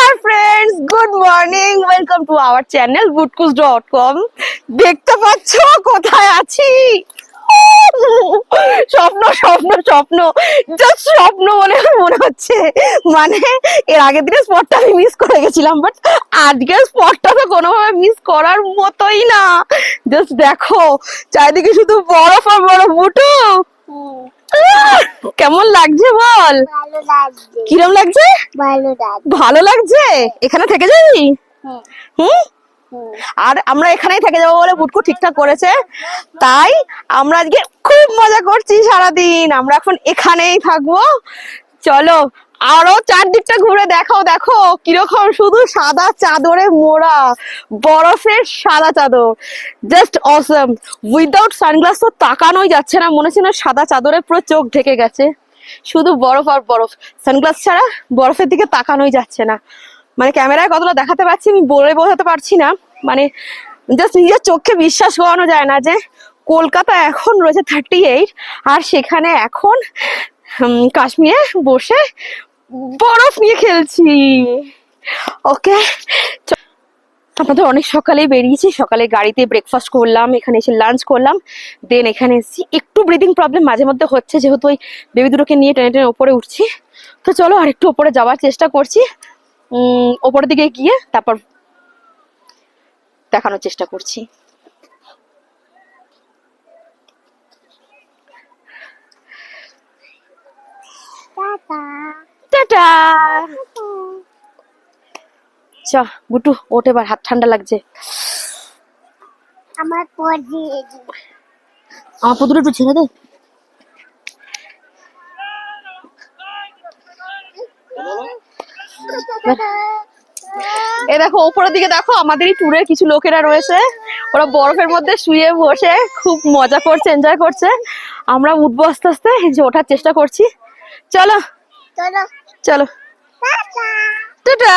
Dear friends, good morning, welcome to our channel bootkus.com। দেখতে পাচ্ছ কোথায় আছি? স্বপ্ন স্বপ্ন স্বপ্ন, জাস্ট স্বপ্ন মনে হচ্ছে। মানে এর আগের দিনের স্পটটা আমি মিস করে গেছিলাম, বাট আজকের স্পটটা তো কোনোভাবে মিস করার মতোই না। জাস্ট দেখো চারিদিকে শুধু বরফ আর বরফ। বুটু কেমন লাগছে বল? ভালো লাগছে। কিরম লাগছে? ভালো লাগছে। ভালো লাগছে। এখানে থেকে যাবি? হ্যাঁ। হুম। হুম। আর আমরা এখানেই থেকে যাবো বলে বুটকু ঠিকঠাক করেছে, তাই আমরা আজকে খুব মজা করছি সারাদিন। আমরা এখন এখানেই থাকবো। চলো আরো চারদিকটা ঘুরে দেখাও। দেখো কিরকম শুধু সাদা চাদরে মোড়া, বরফের সাদা চাদর, জাস্ট অসম। উইদাউট সানগ্লাস তো তাকানোই যাচ্ছে না, মনে হচ্ছে না সাদা চাদরে পুরো চোখ ঢেকে গেছে। শুধু বরফ আর বরফ, সানগ্লাস ছাড়া বরফের দিকে তাকানোই যাচ্ছে না। মানে ক্যামেরায় কতটা দেখাতে পারছি আমি বলে বোঝাতে পারছি না। মানে জাস্ট নিজের চোখে বিশ্বাস করানো যায় না যে কলকাতা এখন রয়েছে 38, আর সেখানে এখন কাশ্মীরে বসে বরফ নিয়ে খেলছি। ওকে, আপনাদের অনেক সকালেই বেরিয়েছি। সকালে গাড়িতে ব্রেকফাস্ট করলাম, এখানে এসে লাঞ্চ করলাম, দেন এখানে এসেছি। একটু ব্রিদিং প্রবলেম মাঝে মধ্যে হচ্ছে, যেহেতু ওই বেবি দুটোকে নিয়ে টেনে টেনে ওপরে উঠছি। তো চলো আর একটু ওপরে যাওয়ার চেষ্টা করছি। ওপরের দিকে গিয়ে তারপর দেখানোর চেষ্টা করছি। টাটা। টাটা। চ বুটু ওঠ, এবার হাত ঠান্ডা লাগছে। আমার পর দিয়ে দিই। আমার পুতুল একটু ছেড়ে দে। এ দেখো উপরের দিকে দেখো, আমাদেরই ট্যুরের কিছু লোকেরা রয়েছে। ওরা বরফের মধ্যে শুয়ে বসে খুব মজা করছে, এনজয় করছে। আমরা উঠবো আস্তে আস্তে, এই যে ওঠার চেষ্টা করছি। চলো চলো। চলো, টাটা। টাটা।